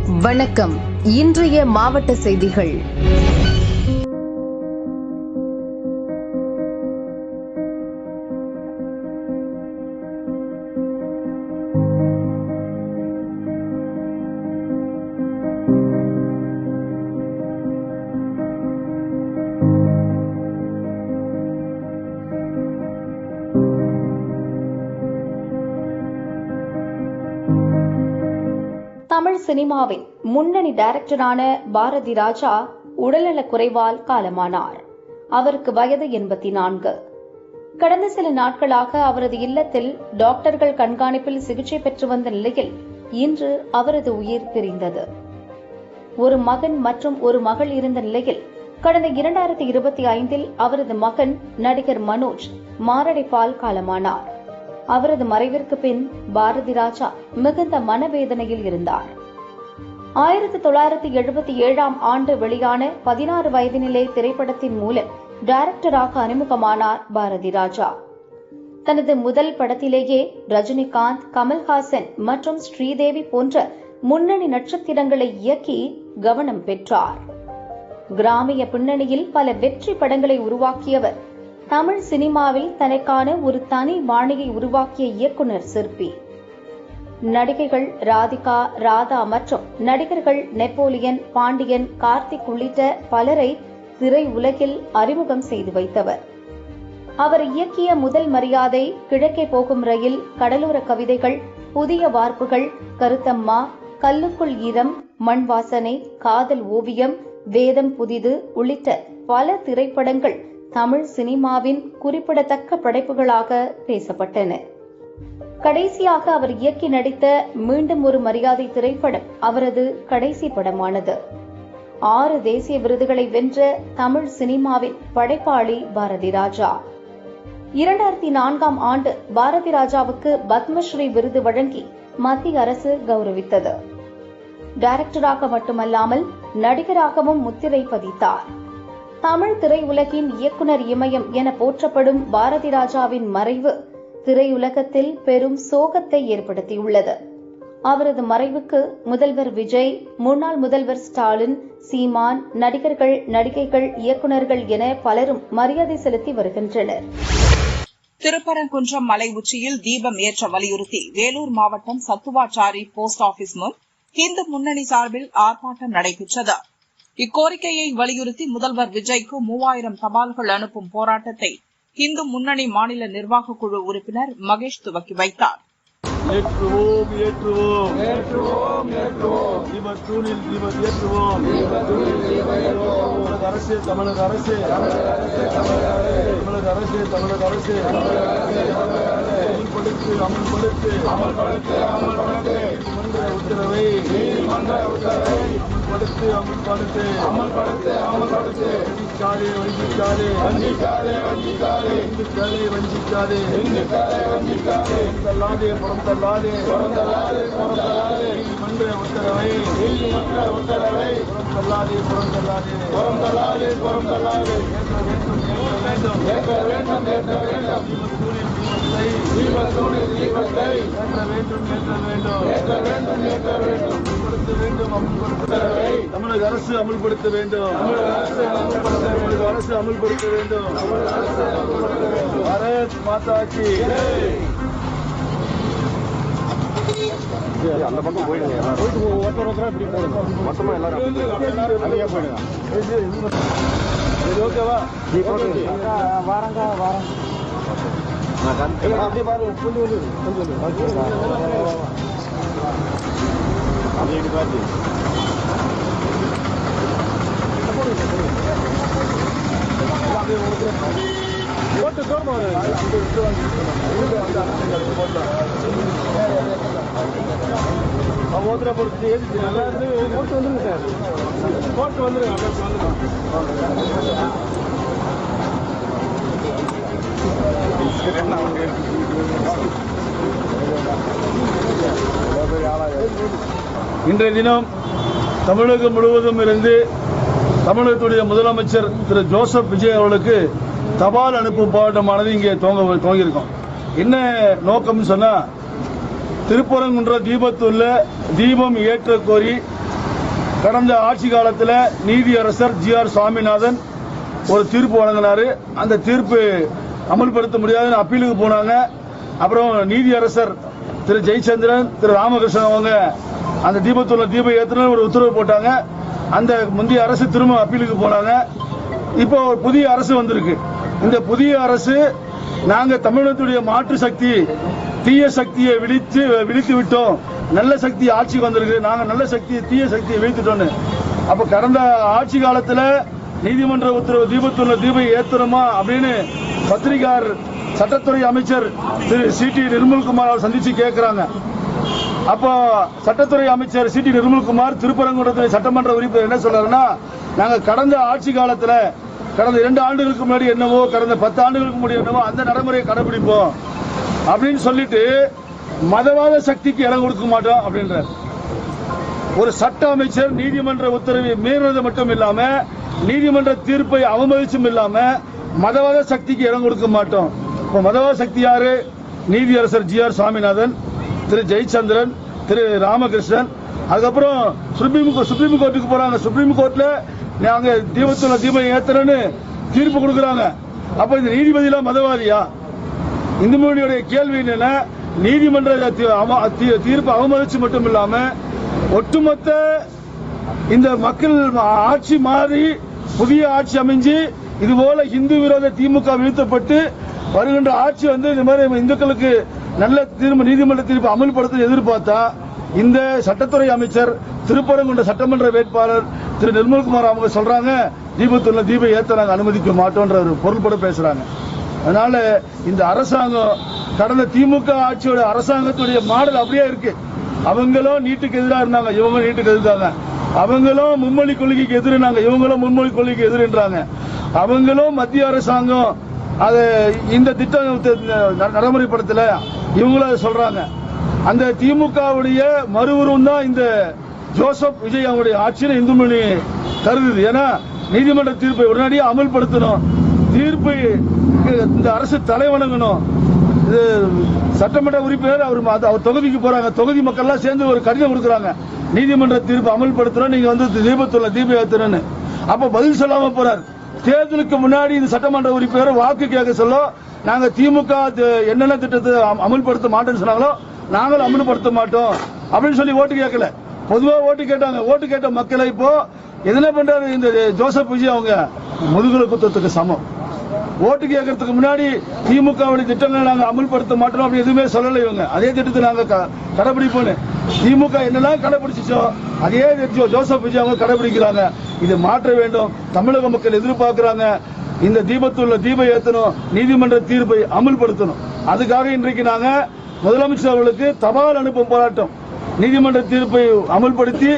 வணக்கம். இன்றைய மாவட்ட செய்திகள். தமிழ் சினிமாவின் முன்னணி டைரக்டரான பாரதி ராஜா உடல்நலக் குறைவால் காலமானார். அவருக்கு வயது 84. கடந்த சில நாட்களாக அவரது இல்லத்தில் டாக்டர்கள் கண்காணிப்பில் சிகிச்சை பெற்று வந்த நிலையில் இன்று அவரது உயிர் பிரிந்தது. ஒரு மகன் மற்றும் ஒரு மகள் இருந்த நிலையில் கடந்த 2025 அவரது மகன் நடிகர் மனோஜ் மாரடைப்பால் காலமானார். அவரது மறைவிற்கு பின் பாரதி ராஜா மிகுந்த மனவேதனையில் இருந்தார். 1977 ஆண்டு வெளியான 16 வயதினிலே திரைப்படத்தின் மூலம் டைரக்டராக அறிமுகமானார் பாரதி ராஜா. தனது முதல் படத்திலேயே ரஜினிகாந்த், கமல்ஹாசன் மற்றும் ஸ்ரீதேவி போன்ற முன்னணி நட்சத்திரங்களை இயக்கி கவனம் பெற்றார். கிராமிய பின்னணியில் பல வெற்றி படங்களை உருவாக்கியவர் தமிழ் சினிமாவில் தனக்கான ஒரு தனி பாணியை உருவாக்கிய இயக்குனர் சிற்பி. நடிகைகள் ராதிகா, ராதா மற்றும் நடிகர்கள் நெப்போலியன், பாண்டியன், கார்த்திக் உள்ளிட்ட பலரை திரை உலகில் அறிமுகம் செய்து வைத்தவர். அவர் இயக்கிய முதல் மரியாதை, கிழக்கே போகும் ரயில், கடலோர கவிதைகள், புதிய வார்ப்புகள், கருத்தம்மா, கல்லுக்குள் ஈரம், மண் வாசனை, காதல் ஓவியம், வேதம் புதிது உள்ளிட்ட பல திரைப்படங்கள் தமிழ் சினிமாவின் குறிப்பிடத்தக்க படைப்புகளாக பேசப்பட்டன. கடைசியாக அவர் இயக்கி நடித்த மீண்டும் ஒரு மரியாதை திரைப்படம் அவரது கடைசி படமானது. 6 தேசிய விருதுகளை வென்ற தமிழ் சினிமாவின் படைப்பாளி பாரதி ராஜா. 2004 ஆண்டு பாரதி ராஜாவுக்கு பத்மஸ்ரீ விருது வழங்கி மத்திய அரசு கௌரவித்தது. டைரக்டராக மட்டுமல்லாமல் நடிகராகவும் முத்திரை பதித்தார். தமிழ் திரையுலகின் இயக்குனர் இமயம் என போற்றப்படும் பாரதி ராஜாவின் மறைவு திரையுலகத்தில் பெரும் சோகத்தை ஏற்படுத்தியுள்ளது. அவரது மறைவுக்கு முதல்வர் விஜய், முன்னாள் முதல்வர் ஸ்டாலின், சீமான், நடிகர்கள், நடிகைகள், இயக்குநர்கள் என பலரும் மரியாதை செலுத்தி வருகின்றனர். திருப்பரங்குன்றம் மலை உச்சியில் தீபம் ஏற்ற வலியுறுத்தி வேலூர் மாவட்டம் சத்துவாச்சாரி போஸ்ட் ஆபீஸ் முன் இந்து முன்னணி சார்பில் ஆர்ப்பாட்டம் நடைபெற்றது. இக்கோரிக்கையை வலியுறுத்தி முதல்வர் விஜய்க்கு 3000 தபால்கள் அனுப்பும் போராட்டத்தை இந்து முன்னணி மாநில நிர்வாக குழு உறுப்பினர் மகேஷ் துவக்கி வைத்தார். ஏற்றுவோம் ஏற்றுவோம் ஏற்றுவோம் ஏற்றுவோம் தீபத்தூணில் தீபம் ஏற்றுவோம் தமிழக அரசு தமிழக அரசு தமிழக அரசு தமிழக அரசு அமல்படுத்து அமல்படுத்து உத்தரவை அமல்படுத்து அமல்படுத்து அமல்படுத்து அமல்படுத்து வஞ்சிக்காதே வஞ்சிக்காதே வஞ்சிக்காதே வஞ்சிக்காதே வஞ்சிக்காதே வஞ்சிக்காதே வஞ்சிக்காதே வஞ்சிக்காதே தள்ளாதே புறம் தள்ளாதே புறம் தள்ளாதே புறம் தள்ளாதே நீதிமன்ற உத்தரவை நீதிமன்ற உத்தரவை புறம் தள்ளாதே புறம் தள்ளாதே புறம் தள்ளாதே புறம் தள்ளாதே ஏற்க வேண்டும் ஏற்க வேண்டும் தீபத்தூணில் தீபத்தை ஏற்ற வேண்டும் ஏற்ற வேண்டும் ஏற்ற வேண்டும் ஏற்ற வேண்டும் அமல்படுத்த வேண்டும் அமல்படுத்த தமிழக அரசு அமல்படுத்த வேண்டும் தமிழக அரசு அமல்படுத்த வேண்டும் பாரத் மாதா கி அந்த பக்கம் போயிடுங்க. ஒருத்தர் இப்படி போடுங்க. மொத்தமா எல்லாரும் நிறைய போயிடுங்க. ஓகேவா? வாரங்க வாரம் அப்படியே பாருங்க. கொஞ்சம் அப்படி பார்த்து போட்டு ஓதுரை பொறுத்து ஏறிச்சு நல்லா இருந்து போட்டு வந்துருங்க சார். போட்டு வந்துருங்க. இன்றைய தினம் தமிழகம் முழுவதும் இருந்து தமிழகத்துடைய முதலமைச்சர் திரு ஜோசப் விஜய் அவர்களுக்கு தபால் அனுப்பும் போராட்டமானது இங்கே துவங்கியிருக்கோம். என்ன நோக்கம்னு சொன்னா, திருப்பரங்குன்ற தீபத்துள்ள தீபம் ஏற்ற கோரி கடந்த ஆட்சி காலத்தில் நீதியரசர் ஜி.ஆர். சுவாமிநாதன் ஒரு தீர்ப்பு வழங்கினாரு. அந்த தீர்ப்பு அமல்படுத்த முடியாதுன்னு அப்பீலுக்கு போனாங்க. அப்புறம் நீதியரசர் திரு ஜெயச்சந்திரன், திரு ராமகிருஷ்ணன் அவங்க அந்த தீபத்துள்ள தீப ஏற்றணும் ஒரு உத்தரவு போட்டாங்க. அந்த முந்தைய அரசு திரும்ப அப்பீலுக்கு போனாங்க. இப்போ புதிய அரசு வந்திருக்கு. இந்த புதிய அரசு நாங்க தமிழகத்துடைய மாற்று சக்தி தீய சக்தியை விழித்து விட்டோம், நல்ல சக்தி ஆட்சிக்கு வந்திருக்கு, நாங்க நல்ல சக்தியை தீய சக்தியை வீழ்த்திட்டோம். அப்ப கடந்த ஆட்சி காலத்துல நீதிமன்ற உத்தரவு தீபத்துள்ள தீபை ஏத்தணுமா அப்படின்னு பத்திரிகையாளர் சட்டத்துறை அமைச்சர் திரு சி.டி. நிர்மல்குமார் சந்திச்சு கேட்கிறாங்க. அப்போ சட்டத்துறை அமைச்சர் சி.டி. நிர்மல்குமார் திருப்பரங்குன்றத்தில் சட்டமன்ற உறுப்பினர் என்ன சொல்றாருன்னா, நாங்க கடந்த ஆட்சி காலத்துல கடந்த 2 ஆண்டுகளுக்கு முன்னாடி என்னவோ கடந்த 10 ஆண்டுகளுக்கு முன்னாடி என்னவோ அந்த நடைமுறையை கடைபிடிப்போம் அப்படின்னு சொல்லிட்டு மதவாத சக்திக்கு இடம் கொடுக்க மாட்டோம் அப்படின்றார். ஒரு சட்ட அமைச்சர் நீதிமன்ற உத்தரவை மீறினது மட்டும் இல்லாம நீதிமன்ற தீர்ப்பை அவமதிச்சும் இல்லாம மதவாத சக்திக்கு இடம் கொடுக்க மாட்டோம். இப்ப மதவாத சக்தி யாரு? நீதியரசர் ஜி.ஆர். சுவாமிநாதன், திரு ஜெயச்சந்திரன், திரு ராமகிருஷ்ணன். அதுக்கப்புறம் சுப்ரீம் கோர்ட்டுக்கு போறாங்க. சுப்ரீம் கோர்ட்ல நாங்க தீபத்துள்ள தீபம் ஏத்தறன்னு தீர்ப்பு கொடுக்கறாங்க. அப்ப இந்த நீதிபதிலாம் மதவாதியா? இந்து மொழியுடைய கேள்வி என்னன்னா, நீதிமன்ற தீர்ப்பு அவமதிச்சு மட்டும் இல்லாம ஒட்டுமொத்த இந்த மக்கள் ஆட்சி மாறி புதிய ஆட்சி அமைஞ்சு இதுபோல இந்து விரோத திமுக வீழ்த்தப்பட்டு வருகின்ற ஆட்சி இந்த மாதிரி இந்துக்களுக்கு நல்ல தீர்ப்பு நீதிமன்ற தீர்ப்பு அமல்படுத்த எதிர்பார்த்தா இந்த சட்டத்துறை அமைச்சர் திருப்பரங்குன்ற சட்டமன்ற வேட்பாளர் திரு நிர்மல்குமார் அவங்க சொல்றாங்க தீபத்துள்ள தீபை ஏத்த நாங்க அனுமதிக்க மாட்டோம்ன்ற ஒரு பொருள்பட பேசுறாங்க. அதனால இந்த அரசாங்கம் கடந்த திமுக ஆட்சியோட அரசாங்கத்துடைய மாடல் அப்படியே இருக்கு. அவங்களும் நீட்டுக்கு எதிராக இருந்தாங்க, இவங்க நீட்டுக்கு எதிர்த்தாங்க. அவங்களும் மும்மொழி கொள்கைக்கு எதிராங்க, இவங்களும் மும்மொழி கொள்கைக்கு எதிர்ன்றாங்க. அவங்களும் மத்திய அரசாங்கம் அதை இந்த திட்டம் நடைமுறைப்படுத்தல, இவங்களும் அதை சொல்றாங்க. அந்த திமுகவுடைய மறுவுருவம் தான் இந்த ஜோசப் விஜய் அவருடைய ஆட்சியில் இந்து மொழி கருதுது. ஏன்னா நீதிமன்ற தீர்ப்பை உடனடியாக அமல்படுத்தணும், தீர்ப்பை இந்த அரசு தலைவணங்கணும். இது சட்டமன்ற உறுப்பினர் அவர் தொகுதிக்கு போறாங்க, தொகுதி மக்கள் எல்லாம் சேர்ந்து ஒரு கடிதம் கொடுக்கறாங்க, நீதிமன்ற தீர்ப்பு அமல்படுத்தணும், நீங்க தீபத்துள்ள தீப ஏத்தணும்னு. அப்ப பதில் சொல்லாம போறார். தேர்தலுக்கு முன்னாடி இந்த சட்டமன்ற உறுப்பினர் வாக்கு கேட்க சொல்ல நாங்க திமுக என்னென்ன திட்டத்தை அமல்படுத்த மாட்டோம்னு சொன்னாங்களோ நாங்களும் அமல்படுத்த மாட்டோம் அப்படின்னு சொல்லி ஓட்டு கேட்கல. பொதுவா ஓட்டு கேட்டாங்க. ஓட்டு கேட்ட மக்களை இப்போ என்ன பண்றாரு இந்த ஜோசப் விஜய் அவங்க முதுகுல குத்தத்துக்கு சமம். ஓட்டு கேட்கறதுக்கு முன்னாடி திமுக திட்டங்களை நாங்க அமல்படுத்த மாட்டோம் அப்படி எதுவுமே சொல்லலை. இவங்க அதே திட்டத்தை நாங்க கடைபிடிப்போம். திமுக என்னெல்லாம் கடைபிடிச்சோ அதே ஜோசப் விஜய் அவங்க கடைபிடிக்கிறாங்க. இது மாற்ற வேண்டும். தமிழக மக்கள் எதிர்பார்க்கிறாங்க. இந்த தீபத்துள்ள தீப ஏத்தணும், நீதிமன்ற தீர்ப்பை அமல்படுத்தணும். அதுக்காக இன்றைக்கு நாங்க முதலமைச்சர் அவர்களுக்கு தபால் அனுப்பும் போராட்டம், நீதிமன்ற தீர்ப்பை அமல்படுத்தி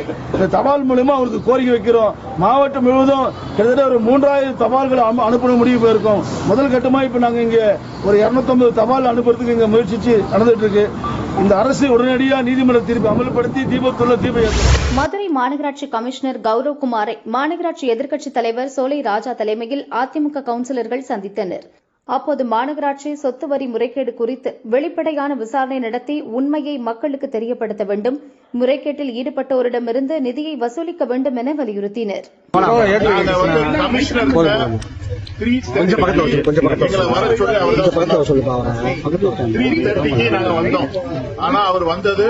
தபால் மூலமா அவருக்கு கோரிக்கை வைக்கிறோம். மாவட்டம் முழுவதும் கிட்டத்தட்ட ஒரு 3000 தபால்களை அனுப்ப முடிவு போயிருக்கோம். முதல் கட்டமா இப்ப நாங்க இங்க ஒரு 250 தபால் அனுப்புறதுக்கு இங்க முயற்சிச்சு நடந்துட்டு இருக்கு. இந்த அரசு உடனடியாக நீதிமன்ற தீர்ப்பை அமல்படுத்தி தீபத்துள்ள தீப மதுரை மாநகராட்சி கமிஷனர் கௌரவ்குமாரை மாநகராட்சி எதிர்க்கட்சித் தலைவர் சோலை ராஜா தலைமையில் அதிமுக கவுன்சிலர்கள் சந்தித்தனர். அப்போது மாநகராட்சி சொத்து வரி முறைகேடு குறித்து வெளிப்படையான விசாரணை நடத்தி உண்மையை மக்களுக்கு தெரியப்படுத்த வேண்டும், முறைகேட்டில் ஈடுபட்டோரிடமிருந்து நிதியை வசூலிக்க வேண்டும் என வலியுறுத்தினர். ஆனா அவர் வந்தது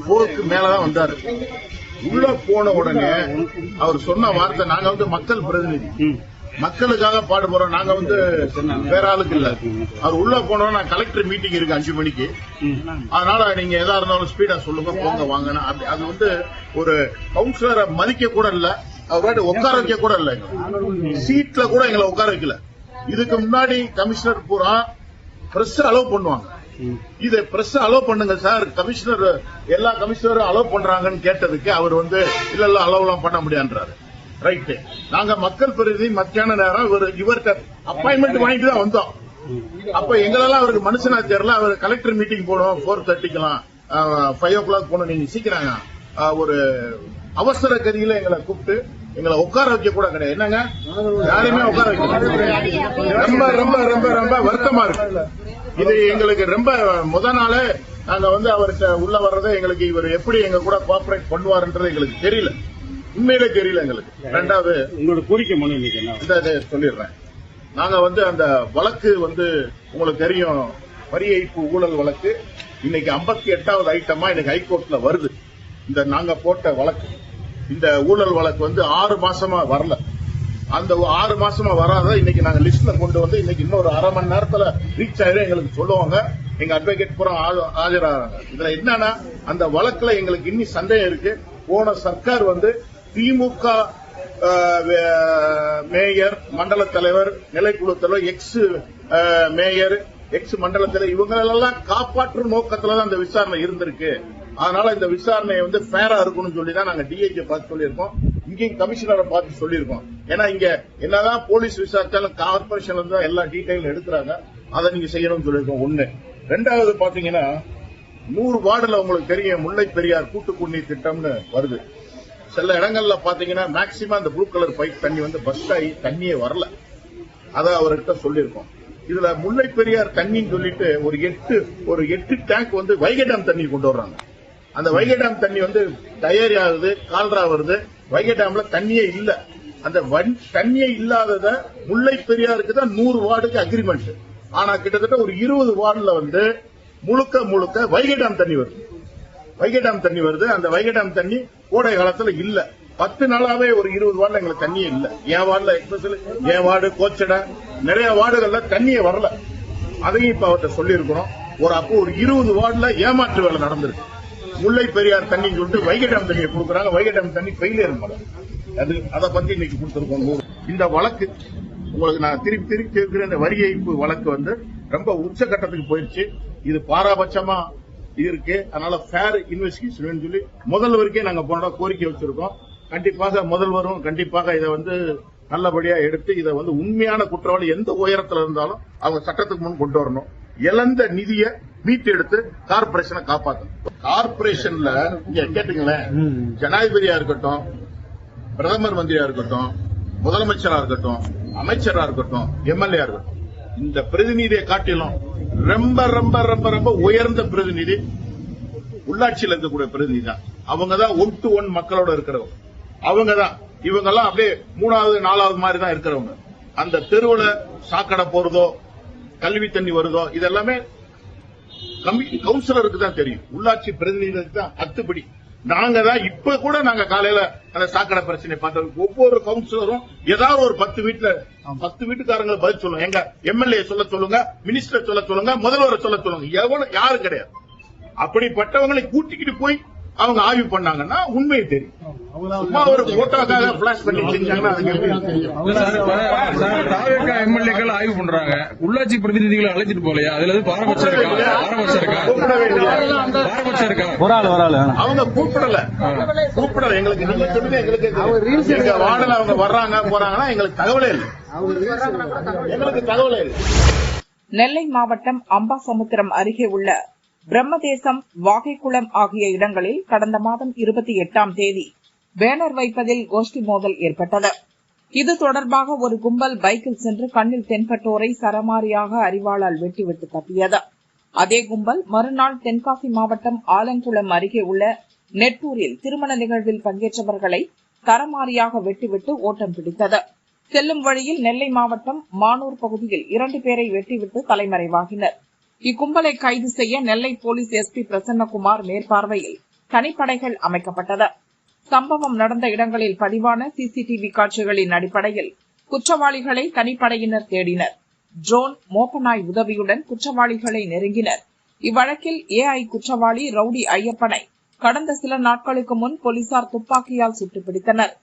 4க்கு மேலதான் வந்தாரு. உள்ள போன உடனே அவர் சொன்ன வார்த்தை, நாங்க மக்கள் பிரதிநிதி, மக்களுக்காக பாடுபடுறோம், நாங்க வேற ஆளுக்கு இல்ல. அவர் உள்ள போனோம், நான் கலெக்டர் மீட்டிங் இருக்கு 5 மணிக்கு, அதனால நீங்க எதா இருந்தாலும் ஸ்பீடா சொல்லுங்க, போங்க வாங்க. அது ஒரு கவுன்சிலரை மதிக்க கூட இல்ல, அவர் உட்கார வைக்க கூட இல்ல, சீட்ல கூட எங்களை உட்கார வைக்கல. இதுக்கு முன்னாடி கமிஷனர் பூரா பிரஸ் அலோவ் பண்ணுவாங்க, இதை பிரஸ் அலோவ் பண்ணுங்க சார், கமிஷனர் எல்லா கமிஷனரும் அலோவ் பண்றாங்கன்னு கேட்டதுக்கு அவர் இல்ல இல்ல அலோவ் எல்லாம் பண்ண முடியான்றாரு. ரைட்டு, நாங்க மக்கள் பிரதிநிதி, மத்தியான நேரம் இவர்கிட்ட அப்பாயின்மெண்ட் வாங்கிட்டு தான் வந்தோம். அப்ப எங்களெல்லாம் அவருக்கு மனுஷனா தெரியல. அவர் கலெக்டர் மீட்டிங் போனோம், 4:30க்கலாம் 5 o'clock போனோம், நீங்க சீக்கிரம் ஒரு அவசர கதியில எங்களை கூப்பிட்டு எங்களை உட்கார வைக்க கூட கிடையாது. என்னங்க, யாரையுமே உட்கார வைக்க ரொம்ப ரொம்ப ரொம்ப ரொம்ப வருத்தமா இருக்கு. இது எங்களுக்கு ரொம்ப முதல் நாளே நாங்க அவர்கிட்ட உள்ள வர்றதை எங்களுக்கு இவர் எப்படி எங்க கூட கோஆபரேட் பண்ணுவாருன்றது எங்களுக்கு தெரியல. உண்மையிலே தெரியல எங்களுக்கு. ரெண்டாவது உங்களோட கோரிக்கை மனு இந்த சொல்லிடுறேன். நாங்க அந்த வழக்கு உங்களுக்கு தெரியும், வரி ஏய்ப்பு ஊழல் வழக்கு இன்னைக்கு 58வது ஐட்டமா இன்னைக்கு ஹைகோர்ட்ல வருது. இந்த நாங்க போட்ட வழக்கு, இந்த ஊழல் வழக்கு 6 மாசமா வரல. அந்த 6 மாசமா வராத இன்னைக்கு நாங்க லிஸ்ட்ல கொண்டு இன்னைக்கு இன்னொரு அரை மணி நேரத்துல ரீச் ஆயிரும் எங்களுக்கு சொல்லுவாங்க. எங்க அட்வொகேட் பூரா ஆஜராகிறாங்க. இதுல என்னன்னா அந்த வழக்குல எங்களுக்கு இன்னும் சந்தேகம் இருக்கு. போன சர்க்கார் திமுக மேயர், மண்டல தலைவர், நிலைக்குழு தலைவர், எக்ஸ் மேயர், எக்ஸ் மண்டல தலைவர் இவங்களெல்லாம் காப்பாற்றும் நோக்கத்துலதான் அந்த விசாரணை இருந்திருக்கு. அதனால இந்த விசாரணை ஃபேரா இருக்கணும்னு சொல்லிதான் நாங்க டிஐஜி பார்த்து சொல்லியிருக்கோம். இங்கேயும் கமிஷனரை பார்த்து சொல்லியிருக்கோம். ஏன்னா இங்க என்னதான் போலீஸ் விசாரிச்சாலும் கார்பரேஷன்ல இருந்து தான் எல்லா டீடைலும் எடுக்கிறாங்க. அதை நீங்க செய்யணும்னு சொல்லியிருக்கோம். ஒண்ணு. ரெண்டாவது பாத்தீங்கன்னா 100 வார்டுல உங்களுக்கு தெரியும் முல்லை பெரியார் கூட்டு குடிநீர் திட்டம்னு வருது. சில இடங்கள்ல பாத்தீங்கன்னா மேக்சிமம் அந்த ப்ளூ கலர் பைப் தண்ணி பஸ்ட் ஆகி தண்ணியே வரல. அதை அவர்கிட்ட சொல்லியிருக்கோம். இதுல முல்லை பெரியார் தண்ணின்னு சொல்லிட்டு ஒரு 8 டேங்க் வைகை டேம் தண்ணி கொண்டு வர்றாங்க. அந்த வைகை டேம் தண்ணி டயரி ஆகுது, கால்ரா வருது. வைகை டேம்ல தண்ணியே இல்ல. அந்த தண்ணியே இல்லாதத முல்லை பெரியாருக்கு தான் 100 வார்டுக்கு அக்ரிமெண்ட். ஆனா கிட்டத்தட்ட ஒரு 20 வார்டுல முழுக்க வைகை டேம் தண்ணி வருது. வைகை டேம் தண்ணி வருது. அந்த வைகை டேம் தண்ணி கோடை காலத்துல இல்ல. 10 நாளாவே ஒரு 20 வார்டுல எங்களுக்கு தண்ணியே இல்ல. என் வார்டுல எஸ்பெஷலி என் வார்டு, கோச்சடை, நிறைய வார்டுகள்ல தண்ணியே வரல. அதையும் இப்ப அவர்கிட்ட சொல்லி இருக்கிறோம். அப்போ ஒரு 20 வார்டுல ஏமாற்று வேலை நடந்திருக்கு. முல்லை பெரியார் தண்ணி சொல்லிட்டு வைகை டேம் தண்ணியை கொடுக்குறாங்க. வைகை டேம் தண்ணி ஃபெயிலியர் அது அதை பத்தி இன்னைக்கு கொடுத்திருக்கோம். இந்த வழக்கு உங்களுக்கு நான் திருப்பி கேட்கிற இந்த வரி ஏய்ப்பு வழக்கு ரொம்ப உச்சகட்டத்துக்கு போயிடுச்சு. இது பாராபட்சமா இருக்கு. அதனால ஃபேர் இன்வெஸ்டிகேஷன் சொல்லி முதல்வருக்கே நாங்க போன கோரிக்கை வச்சிருக்கோம். கண்டிப்பாக முதல்வரும் கண்டிப்பாக இதை நல்லபடியா எடுத்து இதை உண்மையான குற்றவாளி எந்த உயரத்துல இருந்தாலும் அவங்க சட்டத்துக்கு முன் கொண்டு வரணும். இழந்த நிதியை மீட்டு எடுத்து கார்பரேஷனை காப்பாற்றணும். கார்பரேஷன்ல இங்க கேட்டுங்களேன், ஜனாதிபதியா இருக்கட்டும், பிரதமர் மந்திரியா இருக்கட்டும், முதலமைச்சரா இருக்கட்டும், அமைச்சரா இருக்கட்டும், எம்எல்ஏ இருக்கட்டும், இந்த பிரதிநிதியை காட்டிலும் ரொம்ப ரொம்ப ரொம்ப ரொம்ப உயர்ந்த பிரதிநிதி உள்ளாட்சியில் இருக்கக்கூடிய பிரதிநிதி தான். அவங்க தான் 1 to 1 மக்களோட இருக்கிறவங்க. அவங்க தான். இவங்க எல்லாம் அப்படியே 3வது 4வது மாதிரி தான் இருக்கிறவங்க. அந்த தெருவுல சாக்கடை போறதோ, கல்வி தண்ணி வருதோ, இதெல்லாமே கவுன்சிலருக்கு தான் தெரியும். உள்ளாட்சி பிரதிநிதிகளுக்கு தான் அத்துப்படி. நாங்க தான் இப்ப கூட நாங்க காலையில அந்த சாக்கடை பிரச்சனை பார்த்தோம். ஒவ்வொரு கவுன்சிலரும் ஏதாவது ஒரு 10 வீட்டுக்காரங்களை பதில் சொல்லுங்க. எங்க எம்எல்ஏ சொல்ல சொல்லுங்க, மினிஸ்டர் சொல்ல சொல்லுங்க, முதல்வரை சொல்ல சொல்லுங்க. யாரும் கிடையாது. அப்படிப்பட்டவங்களை கூட்டிக்கிட்டு போய் அவங்க ஆய்வு பண்ணாங்கன்னா உண்மையை தெரியும். சும்மா ஒரு போட்டோக்காக பிளாஷ் பண்ணி செஞ்சாங்கன்னா எம்எல்ஏக்கள் ஆய்வு பண்றாங்க. உள்ளாட்சி பிரதிநிதிகளை அழைச்சிட்டு போலையா? அதுல பாரபட்சம் இருக்கா? அவங்க கூப்பிடல. எங்களுக்கு நீங்க சொல்லுங்க. எங்களுக்கு வார்டில் அவங்க வர்றாங்க போறாங்கன்னா எங்களுக்கு தகவலே இல்லை. நெல்லை மாவட்டம் அம்பாசமுத்திரம் அருகே உள்ள பிரம்மதேசம், வாகைக்குளம் ஆகிய இடங்களில் கடந்த மாதம் 28ஆம் தேதி பேனர் வைப்பதில் கோஷ்டி மோதல் ஏற்பட்டது. இது தொடர்பாக ஒரு கும்பல் பைக்கில் சென்று கண்ணில் தென்பட்டோரை சரமாரியாக அரிவாளால் வெட்டிவிட்டு தப்பியது. அதே கும்பல் மறுநாள் தென்காசி மாவட்டம் ஆலங்குளம் அருகே உள்ள நெட்டூரில் திருமண நிகழ்வில் பங்கேற்றவர்களை சரமாரியாக வெட்டிவிட்டு ஓட்டம் பிடித்தது. செல்லும் வழியில் நெல்லை மாவட்டம் மானூர் பகுதியில் 2 பேரை வெட்டிவிட்டு தலைமறைவாகினர். இக்கும்பலை கைது செய்ய நெல்லை போலீஸ் எஸ்பி பிரசன்னகுமார் மேற்பார்வையில் தனிப்படைகள் அமைக்கப்பட்டது. சம்பவம் நடந்த இடங்களில் பதிவான சிசிடிவி காட்சிகளின் அடிப்படையில் குற்றவாளிகளை தனிப்படையினர் தேடினர். ட்ரோன், மோப்பநாய் உதவியுடன் குற்றவாளிகளை நெருங்கினர். இவ்வழக்கில் ஏஐ குற்றவாளி ரவுடி ஐயப்பனை கடந்த சில நாட்களுக்கு முன் போலீசார் துப்பாக்கியால் சுட்டுப்பிடித்தனர்.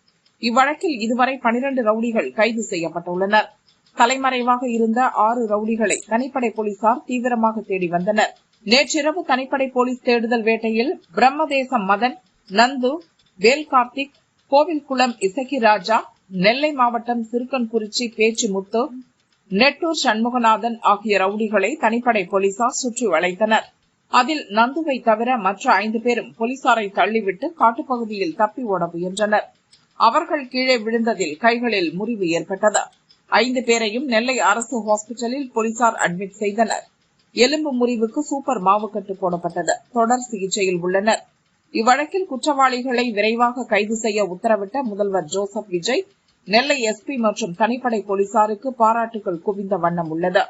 இவ்வழக்கில் இதுவரை 12 ரவுடிகள் கைது செய்யப்பட்டுள்ளனர். தலைமறைவாக இருந்த 6 ரவுடிகளை தனிப்படை போலீசார் தீவிரமாக தேடி வந்தனர். நேற்றிரவு தனிப்படை போலீஸ் தேடுதல் வேட்டையில் பிரம்மதேசம் மதன், நந்து, வேல் கார்த்திக், கோவில்குளம் இசக்கி ராஜா, நெல்லை மாவட்டம் சிறுக்கன்குறிச்சி பேச்சு முத்து, நெட்டூர் சண்முகநாதன் ஆகிய ரவுடிகளை தனிப்படை போலீசார் சுற்றி வளைத்தனர். அதில் நந்துவை தவிர மற்ற 5 பேரும் போலீசாரை தள்ளிவிட்டு காட்டுப்பகுதியில் தப்பி ஓட முயன்றனர். அவர்கள் கீழே விழுந்ததில் கைகளில் முறிவு ஏற்பட்டது. 5 பேரையும் நெல்லை அரசு ஹாஸ்பிட்டலில் போலீசார் அட்மிட் செய்தனர். எலும்பு முறிவுக்கு சூப்பர் மாவுக்கட்டு போடப்பட்டது. தொடர் சிகிச்சையில் உள்ளனர். இவ்வழக்கில் குற்றவாளிகளை விரைவாக கைது செய்ய உத்தரவிட்ட முதல்வர் ஜோசப் விஜய் நெல்லை எஸ்பி மற்றும் தனிப்படை போலீசாருக்கு பாராட்டுகள் குவிந்த வண்ணம் உள்ளது.